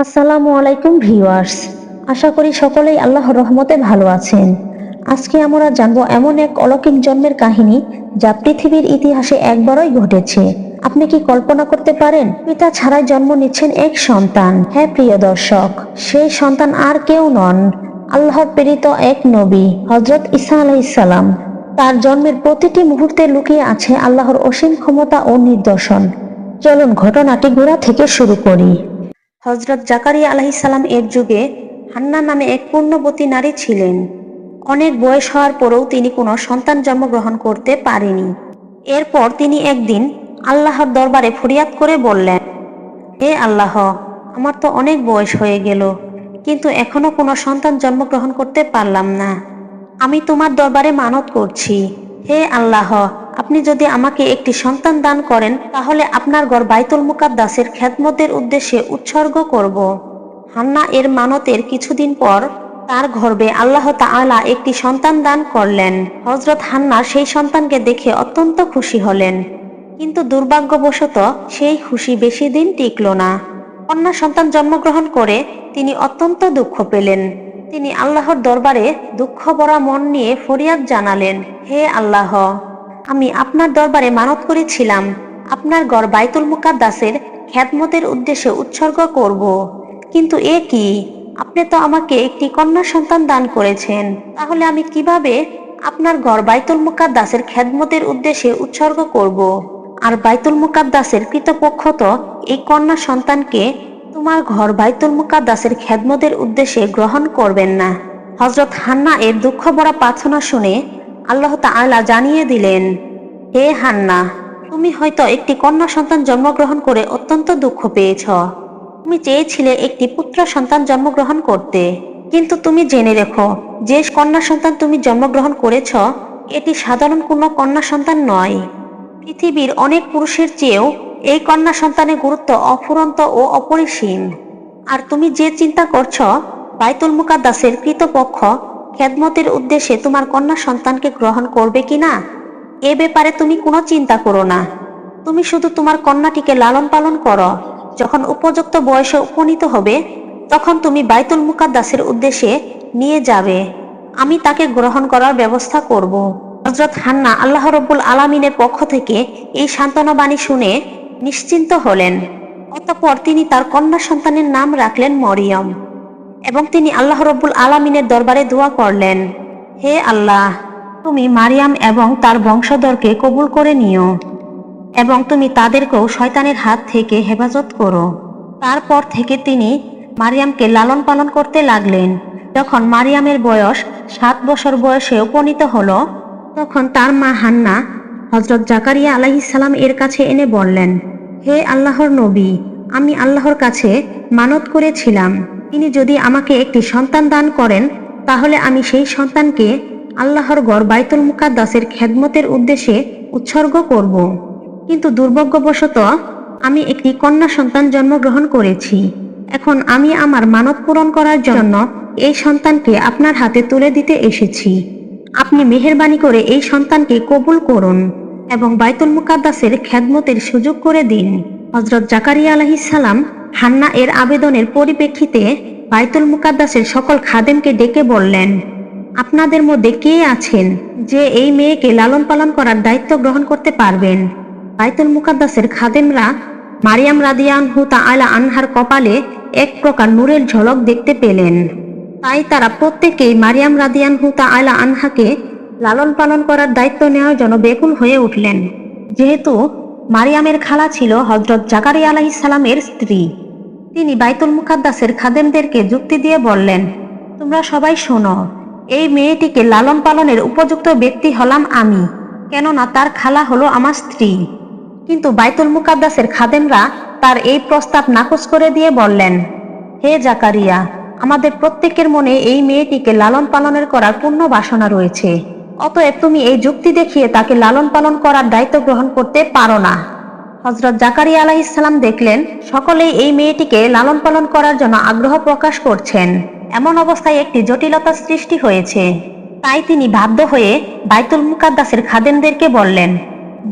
আসসালামু আলাইকুম ভিউয়ার্স। আশা করি সকলেই আল্লাহর রহমতে ভালো আছেন। আজকে আমরা জানবো এমন এক অলৌকিক জন্মের কাহিনী যা পৃথিবীর ইতিহাসে একবারই ঘটেছে। আপনি কি কল্পনা করতে পারেন পিতা ছাড়াই জন্ম নিচ্ছেন এক সন্তান? হ্যাঁ প্রিয় দর্শক, সেই সন্তান আর কেউ নন, আল্লাহর প্রেরিত এক নবী হযরত ঈসা আলাইহিস সালাম। তার জন্মের প্রতিটি মুহূর্তে লুকিয়ে আছে আল্লাহর অসীম ক্ষমতা ও নিদর্শন। চলুন ঘটনাটি গোড়া থেকে শুরু করি। হযরত জাকারিয়া আলাইহিস সালাম এর যুগে হান্না নামে এক পূর্ণবতী নারী ছিলেন। অনেক বয়স হওয়ার পরেও তিনি কোনো সন্তান জন্মগ্রহণ করতে পারেনি। এরপর তিনি একদিন আল্লাহর দরবারে ফরিয়াদ করে বললেন, হে আল্লাহ, আমার তো অনেক বয়স হয়ে গেল, কিন্তু এখনো কোনো সন্তান জন্মগ্রহণ করতে পারলাম না। আমি তোমার দরবারে মানত করছি, হে আল্লাহ, আপনি যদি আমাকে একটি সন্তান দান করেন তাহলে আপনার ঘর বাইতুল মুকাদ্দাসের খেদমতের উদ্দেশ্যে উৎসর্গ করব। হান্না এর মানতের কিছুদিন পর তার গর্ভে আল্লাহ তাআলা একটি সন্তান দান করলেন। হযরত হান্না সেই সন্তানকে দেখে অত্যন্ত খুশি হলেন, কিন্তু দুর্ভাগ্যবশত সেই খুশি বেশি দিন টিকল না। কন্যা সন্তান জন্মগ্রহণ করে তিনি অত্যন্ত দুঃখ পেলেন। তিনি আল্লাহর দরবারে দুঃখ ভরা মন নিয়ে ফরিয়াদ জানালেন, হে আল্লাহ, আমি আপনার দরবারে মানত করেছিলাম আপনার ঘর বাইতুল মুকাদ্দাসের খেদমতের উদ্দেশ্যে উৎসর্গ করব, কিন্তু এ কি, আপনি তো আমাকে একটি কন্যা সন্তান দান করেছেন, তাহলে আমি কিভাবে আপনার ঘর বাইতুল মুকাদ্দাসের খেদমতের উদ্দেশ্যে উৎসর্গ করব? আর বাইতুল মুকাদ্দাসের কৃতপক্ষ তো এই কন্যা সন্তানকে তোমার ঘর বাইতুল মুকাদ্দাসের খেদমতের উদ্দেশ্যে গ্রহণ করবেন না। হযরত হান্না এর দুঃখ ভরা প্রার্থনা শুনে আল্লাহ তাআলা জানিয়ে দিলেন, হে হান্না, তুমি হয়তো একটি কন্যা সন্তান জন্মগ্রহণ করে অত্যন্ত দুঃখ পেয়েছ। তুমি চেয়েছিলে একটি পুত্র সন্তান জন্মগ্রহণ করতে, কিন্তু তুমি জেনে রেখো, যে কন্যা সন্তান তুমি জন্মগ্রহণ করেছ এটি সাধারণ কোনো কন্যা সন্তান নয়। পৃথিবীর অনেক পুরুষের চেয়েও এই কন্যা সন্তানের গুরুত্ব অফুরন্ত ও অপরিসীম। আর তুমি যে চিন্তা করছ বাইতুল মুকাদ্দাসের কৃতপক্ষ খেদমতের উদ্দেশ্যে তোমার কন্যা সন্তানকে গ্রহণ করবে কিনা, এ ব্যাপারে তুমি কোনো চিন্তা করো না। তুমি শুধু তোমার কন্যাটিকে লালন পালন করো। যখন উপযুক্ত বয়সে উপনীত হবে তখন তুমি বাইতুল মুকাদ্দাসের উদ্দেশ্যে নিয়ে যাবে, আমি তাকে গ্রহণ করার ব্যবস্থা করব। হযরত হান্না আল্লাহ রব্বুল আলামিনের পক্ষ থেকে এই সান্ত্বনা বাণী শুনে নিশ্চিন্ত হলেন। অতঃপর তিনি তার কন্যা সন্তানের নাম রাখলেন মরিয়ম, এবং তিনি আল্লাহ রব্বুল আলামিনের দরবারে দোয়া করলেন, হে আল্লাহ, তুমি মারিয়াম এবং তার বংশধরকে কবুল করে নিও, এবং তুমি তাদেরকেও শয়তানের হাত থেকে হেফাজত করো। তারপর থেকে তিনি মারিয়ামকে লালন পালন করতে লাগলেন। যখন মারিয়ামের বয়স 7 বছর বয়সে উপনীত হলো, তখন তার মা হান্না হযরত জাকারিয়া আলাইহিস সালাম এর কাছে এনে বললেন, হে আল্লাহর নবী, আমি আল্লাহর কাছে মানত করেছিলাম তিনি যদি আমাকে একটি সন্তান দান করেন তাহলে আমি সেই সন্তানকে আল্লাহর ঘর বাইতুল মুকাদ্দাসের খেদমতের উদ্দেশ্যে উৎসর্গ করব। কিন্তু দুর্ভাগ্যবশত আমি একটি কন্যা সন্তান জন্মগ্রহণ করেছি। এখন আমি আমার মানত পূরণ করার জন্য এই সন্তানকে আপনার হাতে তুলে দিতে এসেছি। আপনি মেহেরবানি করে এই সন্তানকে কবুল করুন এবং বাইতুল মুকাদ্দাসের খেদমতের সুযোগ করে দিন। হযরত জাকারিয়া আলাইহিস সালাম হান্না এর আবেদনের পরিপ্রেক্ষিতে বাইতুল মুকাদ্দাসের সকল খাদেমকে ডেকে বললেন, আপনাদের মধ্যে কে আছেন যে এই মেয়েকে লালন পালন করার দায়িত্ব গ্রহণ করতে পারবেন? বাইতুল মুকাদ্দাসের খাদেমরা মারিয়াম রাদিয়াল্লাহু তাআলা আনহার কপালে এক প্রকার নূরের ঝলক দেখতে পেলেন। তাই তারা প্রত্যেকেই মারিয়াম রাদিয়াল্লাহু তাআলা আনহাকে লালন পালন করার দায়িত্ব নেওয়ার জন্য ব্যাকুল হয়ে উঠলেন। যেহেতু মারিয়ামের খালা ছিল হযরত জাকারিয়া আলাইহিস সালামের স্ত্রী, তিনি বাইতুল মুকাদ্দাসের খাদেমদেরকে যুক্তি দিয়ে বললেন, তোমরা সবাই শোনো, এই মেয়েটিকে লালন পালনের উপযুক্ত ব্যক্তি হলাম আমি, কেননা তার খালা হলো আমার স্ত্রী। কিন্তু বাইতুল মুকাদ্দাসের খাদেমরা তার এই প্রস্তাব নাকচ করে দিয়ে বললেন, হে জাকারিয়া, আমাদের প্রত্যেকের মনে এই মেয়েটিকে লালন পালনের করার পূর্ণ বাসনা রয়েছে, অতএব তুমি এই যুক্তি দেখিয়ে তাকে লালন পালন করার দায়িত্ব গ্রহণ করতে পারো না। হযরত জাকারিয়া আলাইহিস সালাম দেখলেন সকলেই এই মেয়েটিকে লালন পালন করার জন্য আগ্রহ প্রকাশ করছেন। এমন অবস্থায় একটি জটিলতার সৃষ্টি হয়েছে। তাই তিনি বাধ্য হয়ে বাইতুল মুকাদ্দাসের খাদেমদেরকে বললেন,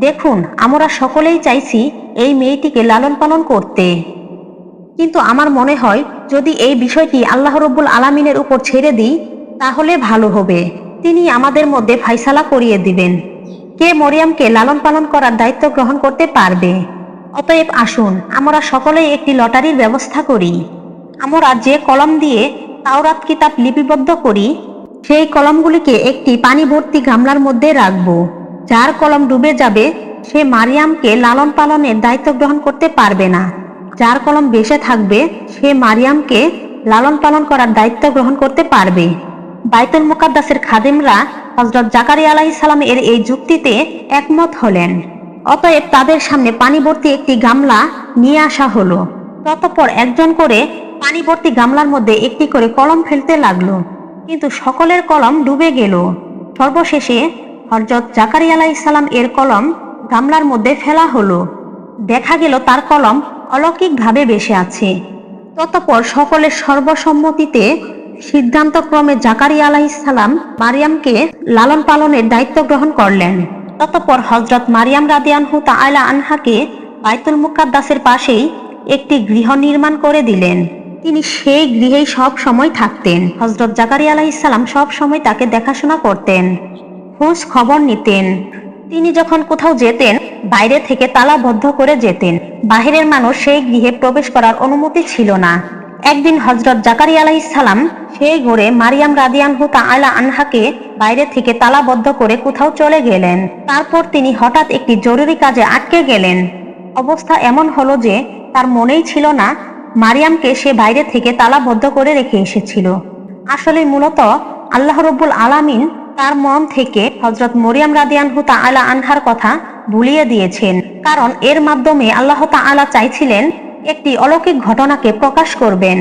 দেখুন, আমরা সকলেই চাইছি এই মেয়েটিকে লালন পালন করতে, কিন্তু আমার মনে হয় যদি এই বিষয়টি আল্লাহ রব্বুল আলামিনের উপর ছেড়ে দিই তাহলে ভালো হবে। তিনি আমাদের মধ্যে ফাইসালা করিয়ে দিবেন কে মরিয়মকে লালন পালন করার দায়িত্ব গ্রহণ করতে পারবে। অতএব আসুন আমরা সকলেই একটি লটারির ব্যবস্থা করি। আমরা যে কলম দিয়ে তাওরাত কিতাব লিপিবদ্ধ করি সেই কলমগুলিকে একটি পানি ভর্তি গামলার মধ্যে রাখব। যার কলম ডুবে যাবে সে মারিয়ামকে লালন পালনের দায়িত্ব গ্রহণ করতে পারবে না। যার কলম বেঁচে থাকবে সে মারিয়ামকে লালন পালন করার দায়িত্ব গ্রহণ করতে পারবে। বাইতুল মুকাদ্দাসের খাদেমরা হযরত জাকারিয়া আলাইহিস সালাম এর এই যুক্তিতে একমত হলেন। অতএব তাদের সামনে পানি ভর্তি একটি গামলা নিয়ে আসা হলো। ততঃপর একজন করে পানি ভর্তি গামলার মধ্যে একটি করে কলম ফেলতে লাগলো, কিন্তু সকলের কলম ডুবে গেল। সর্বশেষে হযরত জাকারিয়া আলাইহিস সালাম এর কলম গামলার মধ্যে ফেলা হলো। দেখা গেল তার কলম অলৌকিকভাবে ভেসে আছে। ততঃপর সকলের সর্বসম্মতিতে সিদ্ধান্তক্রমে জাকারিয়া আলাইহিস সালাম মারিয়ামকে লালন পালনের দায়িত্ব গ্রহণ করলেন। ততঃপর হযরত মারিয়াম রাদিয়াল্লাহু তাআলা আনহাকে বাইতুল মুকাদ্দাসের পাশেই একটি গৃহ নির্মাণ করে দিলেন। তিনি সেই গৃহেই সব সময় থাকতেন। হযরত জাকারিয়া আলাইহিস সালাম সব সময় তাকে দেখাশোনা করতেন, খোঁজ খবর নিতেন। তিনি যখন কোথাও যেতেন বাইরে থেকে তালাবদ্ধ করে যেতেন। বাহিরের মানুষ সেই গৃহে প্রবেশ করার অনুমতি ছিল না। একদিন হযরত জাকারিয়া আলাইহিস সালাম সেই ঘরে মারিয়াম রাদিয়াল্লাহু তাআলা আনহাকে বাইরে থেকে তালাবদ্ধ করে কোথাও চলে গেলেন। তারপর তিনি হঠাৎ একটি জরুরি কাজে আটকে গেলেন। অবস্থা এমন হলো যে তার মনেই ছিল না মারিয়ামকে সে বাইরে থেকে তালাবদ্ধ করে রেখে এসেছিল। আসলে মূলত আল্লাহ রব্বুল আলামিন তার মন থেকে হযরত মরিয়ম রাদিয়াল্লাহু তাআলা আনহার কথা ভুলিয়ে দিয়েছেন, কারণ এর মাধ্যমে আল্লাহ তাআলা চাইছিলেন একটি অলৌকিক ঘটনাকে প্রকাশ করবেন।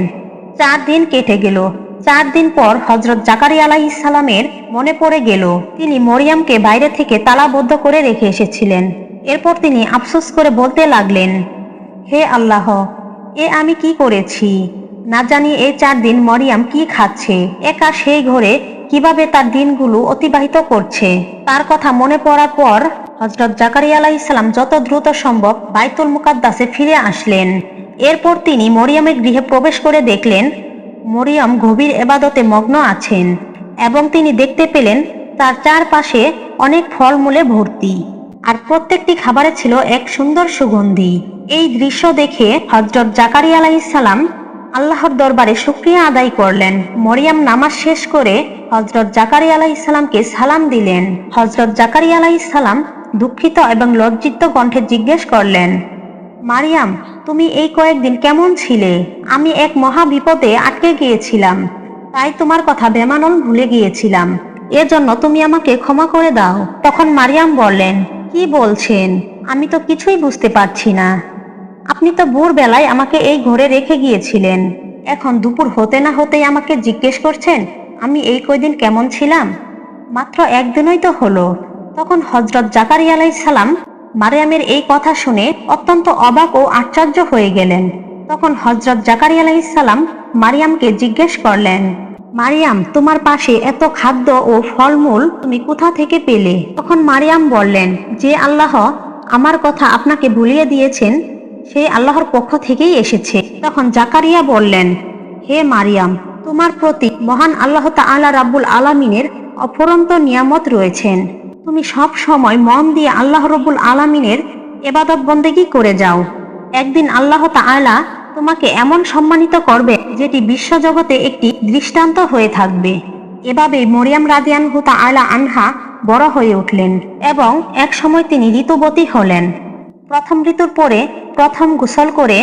4 দিন কেটে গেল। 4 দিন পর হযরত জাকারিয়া আলাইহিস সালামের মনে পড়ে গেল তিনি মরিয়মকে বাইরে থেকে তালাবদ্ধ করে রেখে এসেছিলেন। এরপর তিনি আফসোস করে বলতে লাগলেন, হে আল্লাহ, এ আমি কি করেছি? না জানি এই 4 দিন মরিয়ম কি খাচ্ছে, একা সেই ঘরে কিভাবে তার দিনগুলো অতিবাহিত করছে। তার কথা মনে পড়ার পর হযরত জাকারিয়া আলাইহিস সালাম যত দ্রুত সম্ভব বাইতুল মুকাদ্দাসে ফিরে আসলেন। এরপর তিনি মরিয়মের গৃহে প্রবেশ করে দেখলেন মরিয়ম গভীর ইবাদতে মগ্ন আছেন এবং তিনি দেখতে পেলেন তার চারপাশে অনেক ফলমূলে ভর্তি, আর প্রত্যেকটি খাবারে ছিল এক সুন্দর সুগন্ধি। এই দৃশ্য দেখে হযরত জাকারিয়া আলাইহিস সালাম আল্লাহর দরবারে শুকরিয়া আদায় করলেন। মরিয়ম নামাজ শেষ করে হযরত জাকারিয়া আলাইহিস সালামকে সালাম দিলেন। হযরত জাকারিয়া আলাইহিস সালাম দুঃখিত এবং লজ্জিত কণ্ঠে জিজ্ঞেস করলেন, মারিয়াম, তুমি এই কয়েকদিন কেমন ছিলে? আমি এক মহা বিপদে আটকে গিয়েছিলাম, তাই তোমার কথা বেমানল ভুলে গিয়েছিলাম। এজন্য তুমি আমাকে ক্ষমা করে দাও। তখন মারিয়াম বললেন, কি বলছেন? আমি তো কিছুই বুঝতে পারছি না। আপনি তো ভোরবেলায় আমাকে এই ঘরে রেখে গিয়েছিলেন, এখন দুপুর হতে না হতেই আমাকে জিজ্ঞেস করছেন আমি এই কয়দিন কেমন ছিলাম? মাত্র একদিনই তো হলো। তখন হযরত জাকারিয়া আলাইহিস সালাম মারিয়ামের এই কথা শুনে অত্যন্ত অবাক ও আশ্চর্য হয়ে গেলেন। তখন হযরত জাকারিয়া আলাইহিস সালাম মারিয়ামকে জিজ্ঞেস করলেন, মারিয়াম, তোমার পাশে এত খাদ্য ও ফলমূল তুমি কোথা থেকে পেলে? তখন মারিয়াম বললেন, যে আল্লাহ আমার কথা আপনাকে ভুলিয়ে দিয়েছেন সেই আল্লাহর পক্ষ থেকেই এসেছে। তখন জাকারিয়া বললেন, হে মারিয়াম, তোমার প্রতি মহান আল্লাহ তাআলা রাব্বুল আলামিনের অফুরন্ত নিয়ামত রয়েছেন। তুমি সব সময় মন দিয়ে আল্লাহ রাব্বুল আলামিনের ইবাদত বন্দেগী করে যাও। একদিন আল্লাহ তাআলা তোমাকে এমন সম্মানিত করবে যেটি বিশ্বজগতে একটি দৃষ্টান্ত হয়ে থাকবে। এভাবে মরিয়ম রাদিয়াল্লাহু তাআলা আনহা বড় হয়ে উঠলেন এবং এক সময় তিনি ঋতুবতী হলেন। প্রথম ঋতুর পরে প্রথম গোসল করে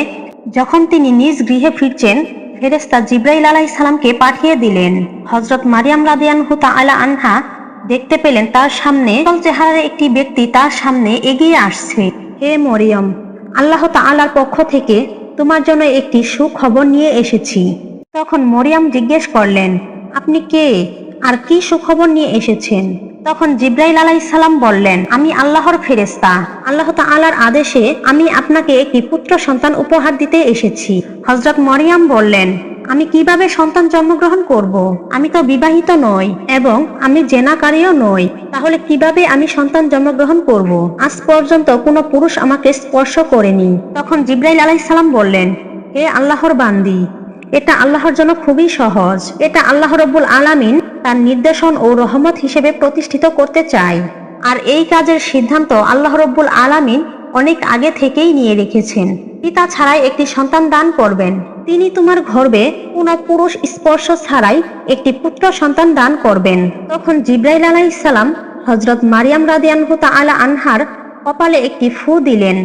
যখন তিনি নিজ গৃহে ফিরছেন, ফেরেশতা জিবরাইল আলাইহিস সালামকে পাঠিয়ে দিলেন। হযরত মারিয়াম রাদিয়াল্লাহু তাআলা আনহা দেখতে পেলেন তার সামনে চেহারার একটি ব্যক্তি তার সামনে এগিয়ে আসছে। হে মরিয়ম, আল্লাহ তাআলার পক্ষ থেকে তোমার জন্য একটি সুখবর নিয়ে এসেছি। তখন মরিয়ম জিজ্ঞেস করলেন, আপনি কে আর কি সুখবর নিয়ে এসেছেন? তখন জিবরাইল আলাইহিস সালাম বললেন, আমি আল্লাহর ফেরেশতা। আল্লাহ তাআলার আদেশে আমি আপনাকে একটি পুত্র সন্তান উপহার দিতে এসেছি। হযরত মরিয়ম বললেন, আমি কিভাবে সন্তান জন্মগ্রহণ করব? আমি তো বিবাহিত নই এবং আমি জেনাকারীও নই, তাহলে কিভাবে আমি সন্তান জন্মগ্রহণ করব? আজ পর্যন্ত কোনো পুরুষ আমাকে স্পর্শ করেনি। তখন জিবরাইল আলাইহিস সালাম বললেন, হে আল্লাহর বান্দি, এটা আল্লাহর জন্য খুবই সহজ। এটা আল্লাহ রাব্বুল আলামিন তার নির্দেশন ও রহমত হিসেবে প্রতিষ্ঠিত করতে চায়। আর এই কাজের সিদ্ধান্ত আল্লাহ রাব্বুল আলামিন অনেক আগে থেকেই নিয়ে রেখেছেন। পিতা ছাড়াই একটি সন্তান দান করবেন। তিনি তোমার গর্ভে কোনো পুরুষ স্পর্শ ছাড়াই একটি পুত্র সন্তান দান করবেন। তখন জিব্রাইল আলাইহিস সালাম হযরত মারিয়াম রাদিয়াল্লাহু তাআলা আনহার কপালে একটি ফু দিলেন।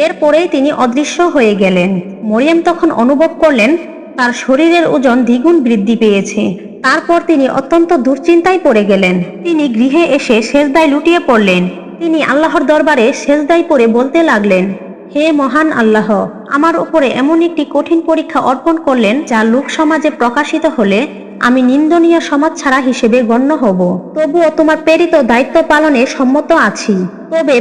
এরপরেই তিনি অদৃশ্য হয়ে গেলেন। মরিয়ম তখন অনুভব করলেন তার শরীরের ওজন দ্বিগুণ বৃদ্ধি পেয়েছে। তারপর তিনি অত্যন্ত দুশ্চিন্তায় পড়ে গেলেন। তিনি গৃহে এসে সেজদায় লুটিয়ে পড়লেন। তিনি আল্লাহর দরবারে সেজদায় পড়ে বলতে লাগলেন, হে মহান আল্লাহ, আমার উপরে এমন একটি কঠিন পরীক্ষা অর্পণ করলেন যা লোক সমাজে প্রকাশিত হলে আমি নিন্দনীয় সমাজ ছাড়া হিসেবে গণ্য হব। তবুও তোমার প্রেরিত দায়িত্ব পালনে সম্মত আছি। তবে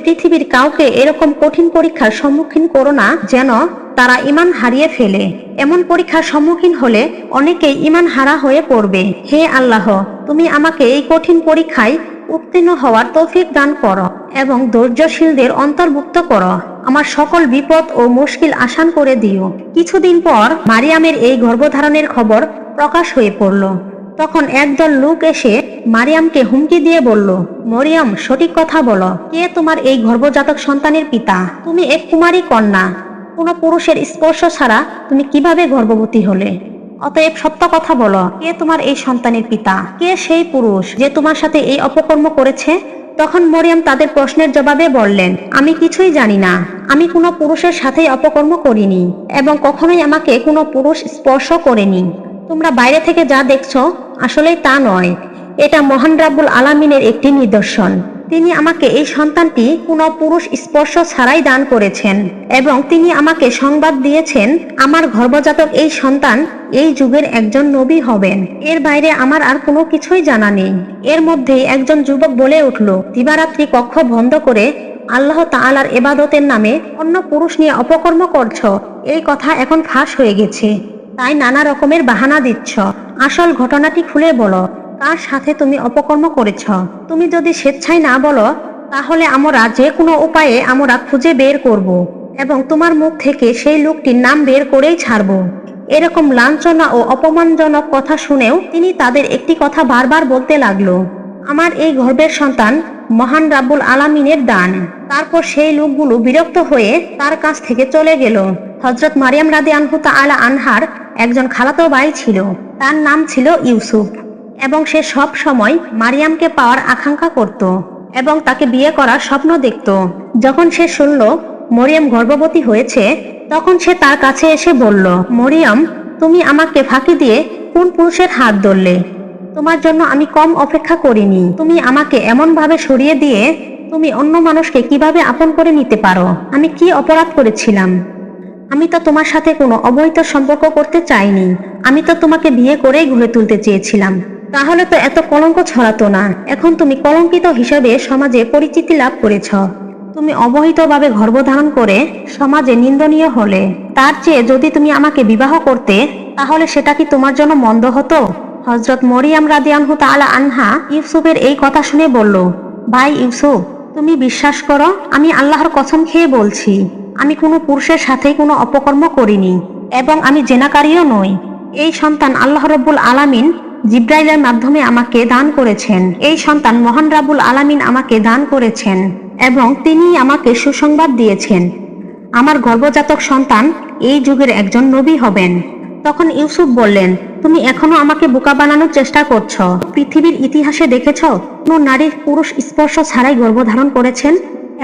পৃথিবীর কাউকে এরকম কঠিন পরীক্ষার সম্মুখীন করো না যেন তারা ঈমান হারিয়ে ফেলে। এমন পরীক্ষার সম্মুখীন হলে অনেকেই ঈমান হারা হয়ে পড়বে। হে আল্লাহ, তুমি আমাকে এই কঠিন পরীক্ষায় উত্তীর্ণ হওয়ার তৌফিক দান করো এবং ধৈর্যশীলদের অন্তর্ভুক্ত করো। আমার সকল বিপদ ও মুশকিল আসান করে দিও। কিছুদিন পর মারিয়ামের এই গর্ভধারণের খবর প্রকাশ হয়ে পড়ল। তখন একদল লোক এসে মারিয়ামকে হুমকি দিয়ে বলল, মরিয়ম, সঠিক কথা বলো, কে তোমার এই গর্ভজাতক সন্তানের পিতা? তুমি এক কুমারী কন্যা। কোনো পুরুষের স্পর্শ ছাড়া তুমি কিভাবে গর্ভবতী হলে? অতএব সত্য কথা বলো, কে তোমার এই সন্তানের পিতা? কে সেই পুরুষ যে তোমার সাথে এই অপকর্ম করেছে? তখন মরিয়ম তাদের প্রশ্নের জবাবে বললেন, আমি কিছুই জানি না। আমি কোনো পুরুষের সাথেই অপকর্ম করিনি এবং কখনোই আমাকে কোনো পুরুষ স্পর্শ করেনি। তোমরা বাইরে থেকে যা দেখছো আসলেই তা নয়। এটা মহান রাব্বুল আলামিনের একটি নিদর্শন। তিনি আমাকে এই সন্তানটি কোনো পুরুষ স্পর্শ ছাড়াই দান করেছেন এবং তিনি আমাকে সংবাদ দিয়েছেন আমার গর্ভজাতক এই সন্তান এই যুগের একজন নবী হবেন। এর বাইরে আমার আর কোনো কিছুই জানা নেই। এর মধ্যেই একজন যুবক বলে উঠল, দিবারাত্রি কক্ষ বন্ধ করে আল্লাহ তাআলার ইবাদতের নামে অন্য পুরুষ নিয়ে অপকর্ম করছো। এই কথা এখন ফাঁস হয়ে গেছে, তাই নানা রকমের বাহানা দিচ্ছ। আসল ঘটনাটি খুলে বলো, কার সাথে তুমি অপকর্ম করেছ? তুমি যদি স্বেচ্ছায় না বলো তাহলে আমরা যে কোনো উপায়ে আমরা খুঁজে বের করব এবং তোমার মুখ থেকে সেই লোকটির নাম বের করেই ছাড়ব। এরকম লাঞ্ছনা ও অপমানজনক কথা শুনেও তিনি তাদের একটি কথা বারবার বলতে লাগলো, আমার এই গর্ভের সন্তান মহান রাব্বুল আলামিনের দান। তারপর সেই লোকগুলো বিরক্ত হয়ে তার কাছ থেকে চলে গেল। হযরত মারিয়াম রাদিয়াল্লাহু তাআলা আনহার একজন খালাতো ভাই ছিল, তার নাম ছিল ইউসুফ এবং সে সব সময় মারিয়ামকে পাওয়ার আকাঙ্ক্ষা করত এবং তাকে বিয়ে করার স্বপ্ন দেখত। যখন সে শুনল মরিয়ম গর্ভবতী হয়েছে, তখন সে তার কাছে এসে বলল, মরিয়ম, তুমি আমাকে ফাঁকি দিয়ে কোন পুরুষের হাত ধরলে? তোমার জন্য আমি কম অপেক্ষা করিনি। তুমি আমাকে এমন ভাবে সরিয়ে দিয়ে তুমি অন্য মানুষকে কিভাবে আপন করে নিতে পারো? আমি কি অপরাধ করেছিলাম? আমি তো তোমার সাথে কোনো অবৈধ সম্পর্ক করতে চাইনি। আমি তো তোমাকে বিয়ে করেই গড়ে তুলতে চেয়েছিলাম। তাহলে তো এত কলঙ্ক ছড়াতো না। এখন তুমি কলঙ্কিত হিসেবে সমাজে পরিচিতি লাভ করেছ। তুমি অবহিতভাবে গর্ভধারণ করে সমাজে নিন্দনীয় হলে। তার চেয়ে যদি তুমি আমাকে বিবাহ করতে, তাহলে সেটা কি তোমার জন্য মন্দ হতো? হযরত মরিয়াম রাদিয়াল্লাহু তাআলা আনহা ইউসুফের এই কথা শুনে বলল, ভাই ইউসুফ, তুমি বিশ্বাস করো, আমি আল্লাহর কসম খেয়ে বলছি, আমি কোনো পুরুষের সাথে কোনো অপকর্ম করিনি এবং আমি জেনাকারীও নই। এই সন্তান আল্লাহ রাব্বুল আলামিন জিব্রাইলের মাধ্যমে আমাকে দান করেছেন। এই সন্তান মহান রাব্বুল আলামিন আমাকে দান করেছেন এবং তিনি আমাকে সুসংবাদ দিয়েছেন আমার গর্ভজাতক সন্তান এই যুগের একজন নবী হবেন। তখন ইউসুফ বললেন, তুমি এখনো আমাকে বোকা বানানোর চেষ্টা করছো। পৃথিবীর ইতিহাসে দেখেছো কোনো নারীর পুরুষ স্পর্শ ছাড়াই গর্ভধারণ করেছেন?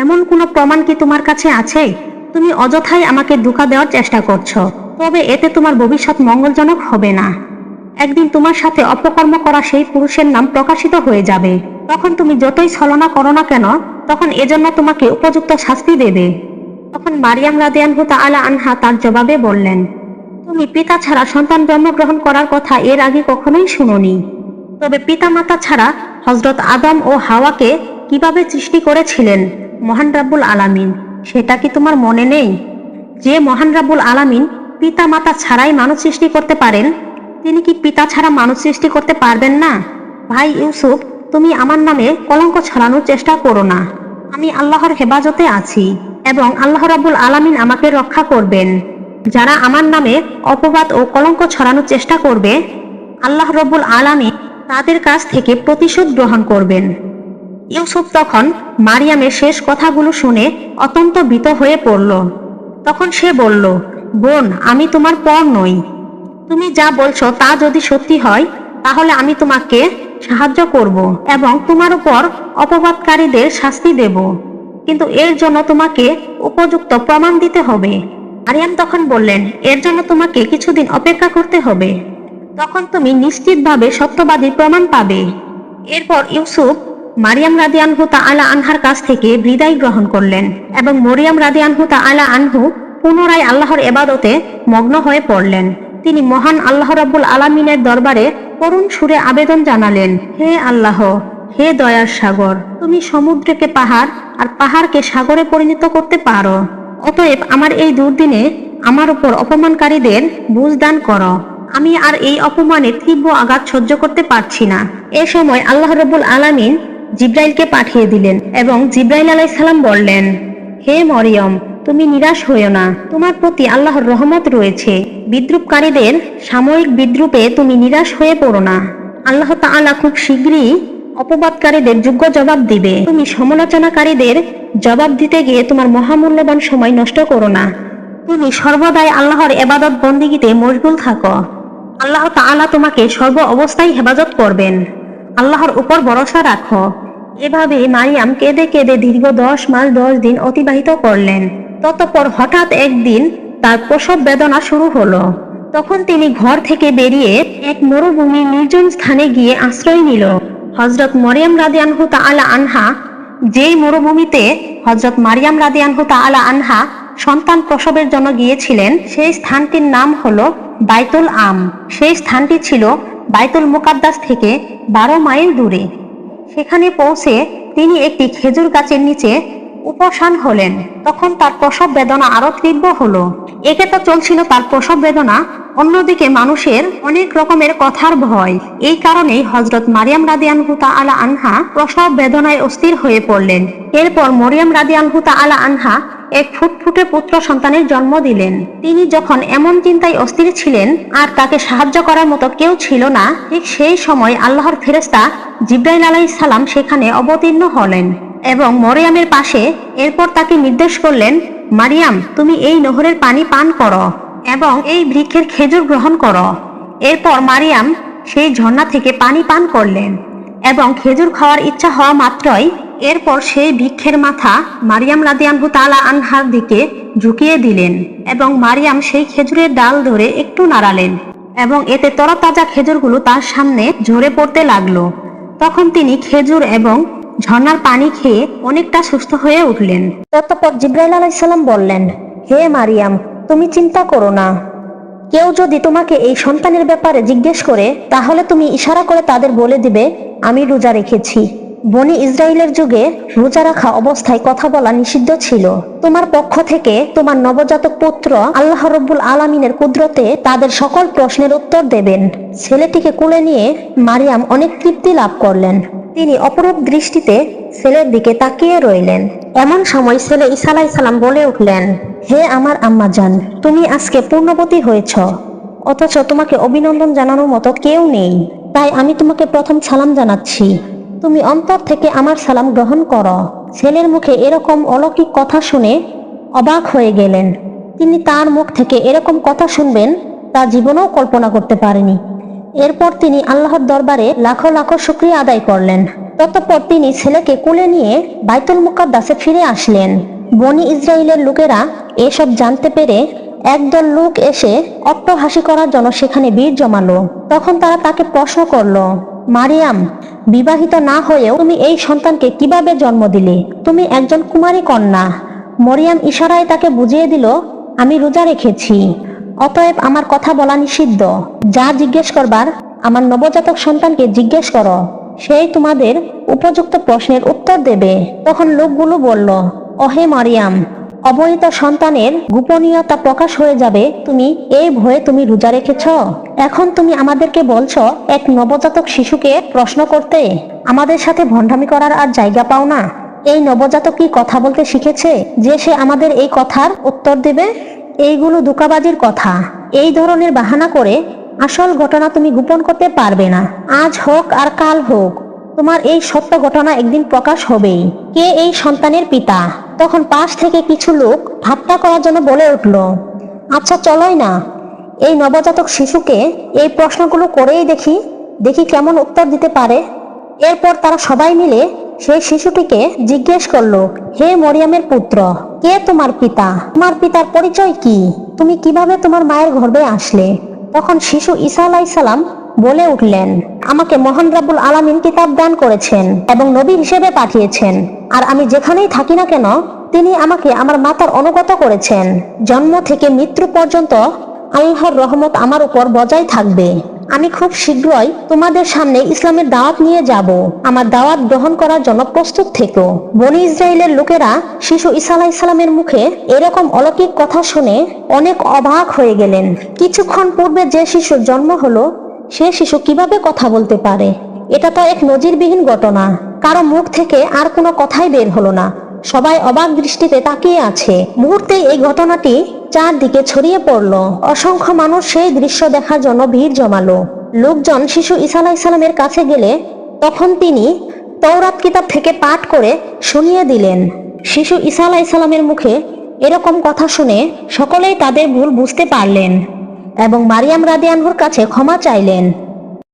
এমন কোনো প্রমাণ কি তোমার কাছে আছে? তুমি অযথাই আমাকে ধোঁকা দেওয়ার চেষ্টা করছো। তবে এতে তোমার ভবিষ্যৎ মঙ্গলজনক হবে না। একদিন তোমার সাথে অপকর্ম করা সেই পুরুষের নাম প্রকাশিত হয়ে যাবে। তখন তুমি যতই ছলনা করো না কেন, তখন এজন্য তোমাকে উপযুক্ত শাস্তি দেবে। তখন মারিয়াম রাদিয়াল্লাহু তাআলা আনহা তার জবাবে বললেন, তুমি পিতা ছাড়া সন্তান জন্মগ্রহণ করার কথা এর আগে কখনোই শুনোনি। তবে পিতা মাতা ছাড়া হযরত আদম ও হাওয়াকে কিভাবে সৃষ্টি করেছিলেন মহান রাব্বুল আলামিন, সেটা কি তোমার মনে নেই? যে মহান রাব্বুল আলামিন পিতা মাতা ছাড়াই মানুষ সৃষ্টি করতে পারেন, তিনি কি পিতা ছাড়া মানুষ সৃষ্টি করতে পারবেন না? ভাই ইউসুফ, তুমি আমার নামে কলঙ্ক ছড়ানোর চেষ্টা করো না। আমি আল্লাহর হেফাজতে আছি এবং আল্লাহ রাব্বুল আলামিন আমাকে রক্ষা করবেন। যারা আমার নামে অপবাদ ও কলঙ্ক ছড়ানোর চেষ্টা করবে, আল্লাহ রব্বুল আলামিন তাদের কাছ থেকে প্রতিশোধ গ্রহণ করবেন। ইউসুফ তখন মারিয়ামের শেষ কথাগুলো শুনে অত্যন্ত ভীত হয়ে পড়ল। তখন সে বলল, বোন, আমি তোমার পর নই। তুমি যা বলছো তা যদি সত্যি হয় তাহলে আমি তোমাকে সাহায্য করব এবং তোমার উপর অপবাদকারীদের শাস্তি দেব, কিন্তু এর জন্য তোমাকে উপযুক্ত প্রমাণ দিতে হবে। মারিয়াম তখন বললেন, এর জন্য তোমাকে কিছুদিন অপেক্ষা করতে হবে, তখন তুমি নিশ্চিতভাবে সত্যবাদীর প্রমাণ পাবে। এরপর ইউসুফ মারিয়াম রাদিয়াল্লাহু তাআলা আনহার কাছ থেকে বিদায় গ্রহণ করলেন এবং মরিয়াম রাদিয়াল্লাহু তাআলা আনহু পুনরায় আল্লাহর ইবাদতে মগ্ন হয়ে পড়লেন। তিনি মহান আল্লাহ রাব্বুল আলামিনের দরবারে করুণ সুরে আবেদন জানালেন, হে আল্লাহ, হে দয়ার সাগর, তুমি সমুদ্রকে পাহাড় আর পাহাড়কে সাগরে পরিণত করতে পারো। অতএব আমার এই দুর্দিনে আমার উপর অপমানকারীদের বুঝ দান করো। আমি আর এই অপমানের তীব্র আঘাত সহ্য করতে পারছি না। এ সময় আল্লাহ রাব্বুল আলামিন জিব্রাইলকে পাঠিয়ে দিলেন এবং জিব্রাইল আলাইহিস সালাম বললেন, হে মরিয়ম, তুমি নিরাশ হইও না, তোমার প্রতি আল্লাহর রহমত রয়েছে। বিদ্রুপকারীদের সাময়িক বিদ্রুপে তুমি নিরাশ হয়ে পড়ো না। আল্লাহ তাআলা খুব শীঘ্রই অপবাদকারীদের যোগ্য জবাব দিবে। তুমি সমালোচনাকারীদের জবাব দিতে গিয়ে তোমার মহামূল্যবান সময় নষ্ট করো না। তুমি সর্বদাই আল্লাহর ইবাদত বন্দিগিতে মশগুল থাকো। আল্লাহ তাআলা তোমাকে সর্ব অবস্থায় হেফাজত করবেন। আল্লাহর উপর ভরসা রাখো। এভাবে মারিয়াম কেঁদে কেঁদে দীর্ঘ 10 মাস 10 দিন অতিবাহিত করলেন। ততঃপর হঠাৎ একদিন তার প্রসব বেদনা শুরু হলো। তখন তিনি ঘর থেকে বেরিয়ে এক মরুভূমির নির্জন স্থানে গিয়ে আশ্রয় নিল। হযরত মরিয়ম রাদিয়াল্লাহু তাআলা আনহা যেই মরুভূমিতে হযরত মারিয়াম রাদিয়াল্লাহু তাআলা আনহা সন্তান প্রসবের জন্য গিয়েছিলেন, সেই স্থানটির নাম হলো বাইতুল আম। সেই স্থানটি ছিল বাইতুল মুকাদ্দাস থেকে 12 মাইল দূরে। সেখানে পৌঁছে তিনি একটি খেজুর গাছের নিচে উপশান হলেন। তখন তার প্রসব বেদনা আরো তীব্র হলো। একে তো চলছিল তার প্রসব বেদনা, অন্যদিকে মানুষের অনেক রকমের কথার ভয়। এই কারণেই হযরত মারিয়াম রাদিয়াল্লাহু তাআলা আনহা প্রসব বেদনায় অস্থির হয়ে পড়লেন। এরপর মরিয়ম রাদিয়াল্লাহু তাআলা আনহা এক ফুটফুটে পুত্র সন্তানের জন্ম দিলেন। তিনি যখন এমন চিন্তায় অস্থির ছিলেন আর তাকে সাহায্য করার মতো কেউ ছিল না, ঠিক সেই সময় আল্লাহর ফেরেশতা জিবরাইল আলাইহিস সালাম সেখানে অবতীর্ণ হলেন এবং মরিয়মের পাশে। এরপর তাকে নির্দেশ করলেন, মারিয়াম, তুমি এই নহরের পানি পান করো এবং এই বৃক্ষের খেজুর গ্রহণ করো। এরপর মারিয়াম সেই ঝর্ণা থেকে পানি পান করলেন এবং খেজুর খাওয়ার ইচ্ছা হওয়া মাত্রই এরপর সেই বৃক্ষের মাথা মারিয়াম রাদিয়াল্লাহু তাআলা আনহার দিকে ঝুঁকিয়ে দিলেন এবং মারিয়াম সেই খেজুরের ডাল ধরে একটু নাড়ালেন এবং এতে তরতাজা খেজুরগুলো তার সামনে ঝরে পড়তে লাগলো। তখন তিনি খেজুর এবং ঝর্ণার পানি খেয়ে অনেকটা সুস্থ হয়ে উঠলেন। ততঃপর জিবরাইল আলাইহিস সালাম বললেন, হে মারিয়াম, তুমি চিন্তা করো না। কেউ যদি তোমাকে এই সন্তানের ব্যাপারে জিজ্ঞেস করে তাহলে তুমি ইশারা করে তাদের বলে দিবে, আমি রোজা রেখেছি। বনি ইসরাইলের যুগে রোজা রাখা অবস্থায় কথা বলা নিষিদ্ধ ছিল। তোমার পক্ষ থেকে তোমার নবজাতক পুত্র আল্লাহ রব্বুল আলামিনের কুদরতে তাদের সকল প্রশ্নের উত্তর দেবেন। ছেলেটিকে কোলে নিয়ে মারিয়াম অনেক তৃপ্তি লাভ করলেন। তিনি অপরূপ দৃষ্টিতে ছেলের দিকে তাকিয়ে রইলেন। এমন সময় ছেলে ঈসা আলাইহিস সালাম বলে উঠলেন, হে আমার আম্মা জান, তুমি আজকে পূর্ণবতী হয়েছ, অথচ তোমাকে অভিনন্দন জানানোর মতো কেউ নেই। তাই আমি তোমাকে প্রথম সালাম জানাচ্ছি। তুমি অন্তর থেকে আমার সালাম গ্রহণ করো। ছেলের মুখে এরকম অলৌকিক কথা শুনে অবাক হয়ে গেলেন। তিনি তার মুখ থেকে এরকম কথা শুনবেন তা জীবনেও কল্পনা করতে পারেনি। এরপর তিনি আল্লাহর দরবারে লাখো লাখো শুকরিয়া আদায় করলেন। ততঃপর তিনি ছেলেকে কোলে নিয়ে বাইতুল মুকাদ্দাসে ফিরে আসলেন। বনি ইসরাইলের লোকেরা এসব জানতে পেরে একদল লোক এসে অট্টহাসি করার জন্য সেখানে ভিড় জমালো। তখন তারা তাকে প্রশ্ন করলো, মারিয়াম, বিবাহিত না হয়েও তুমি এই সন্তানকে কিভাবে জন্ম দিলে? তুমি একজন কুমারী কন্যা। মরিয়াম ইশারায় তাকে বুঝিয়ে দিল, আমি রোজা রেখেছি, অতএব আমার কথা বলা নিষিদ্ধ। যা জিজ্ঞেস করবার আমার নবজাতক সন্তানকে জিজ্ঞেস করো, সেই তোমাদের উপযুক্ত প্রশ্নের উত্তর দেবে। তখন লোকগুলো বলল, ওহে মারিয়াম, অবহিত সন্তানের গোপনীয়তা প্রকাশ হয়ে যাবে, তুমি এই ভয়ে তুমি রোজা রেখেছ। এখন তুমি আমাদেরকে বলছো এক নবজাতক শিশুকে প্রশ্ন করতে? আমাদের সাথে ভণ্ডামি করার আর জায়গা পাও না। এই নবজাতক কি কথা বলতে শিখেছে যে সে আমাদের এই কথার উত্তর দেবে? এইগুলো ধোঁকাবাজির কথা। এই ধরনের বাহানা করে আসল ঘটনা তুমি গোপন করতে পারবে না। আজ হোক আর কাল হোক, তোমার এই সত্য ঘটনা একদিন প্রকাশ হবেই। কে এই সন্তানের পিতা? তখন পাশ থেকে কিছু লোক ঠাট্টা করার জন্য বলে উঠল, আচ্ছা চলোই না, এই নবজাতক শিশুকে এই প্রশ্নগুলো করেই দেখি দেখি কেমন উত্তর দিতে পারে। এরপর তারা সবাই মিলে সেই শিশুটিকে জিজ্ঞেস করলো, হে মরিয়মের পুত্র, কে তোমার পিতা? তোমার পিতার পরিচয় কি? তুমি কিভাবে তোমার মায়ের গর্ভে আসলে? তখন শিশু ঈসা আলাইহিস সালাম বলে উঠলেন, আমাকে মহান রাব্বুল আলামিন কিতাব দান করেছেন এবং নবী হিসেবে পাঠিয়েছেন। আর আমি যেখানেই থাকি না কেন, তিনি আমাকে আমার মাতার অনুগত করেছেন। জন্ম থেকে মৃত্যু পর্যন্ত আল্লাহর রহমত আমার উপর বজায় থাকবে। আমি খুব শীঘ্রই তোমাদের সামনে ইসলামের দাওয়াত নিয়ে যাব। আমার দাওয়াত গ্রহণ করার জন্য প্রস্তুত থেকো। বনি ইসরায়েলের লোকেরা শিশু ঈসা আলাইহিস সালামের মুখে এরকম অলৌকিক কথা শুনে অনেক অবাক হয়ে গেলেন। কিছুক্ষণ পূর্বে যে শিশুর জন্ম হলো, সে শিশু কিভাবে কথা বলতে পারে? এটা তো এক নজিরবিহীন ঘটনা। কারো মুখ থেকে আর কোনো কথাই বের হলো না। সবাই অবাক দৃষ্টিতে তাকিয়ে আছে। মুহূর্তেই এই ঘটনাটি চারদিকে ছড়িয়ে পড়ল। অসংখ্য মানুষ সেই দৃশ্য দেখার জন্য ভিড় জমালো। লোকজন শিশু ঈসা আলাইহিস সালামের কাছে গেলে তখন তিনি তওরাত কিতাব থেকে পাঠ করে শুনিয়ে দিলেন। শিশু ঈসা আলাইহিস সালামের মুখে এরকম কথা শুনে সকলেই তাদের ভুল বুঝতে পারলেন এবং মারিয়াম রাদিয়াল্লাহু আনহার কাছে ক্ষমা চাইলেন।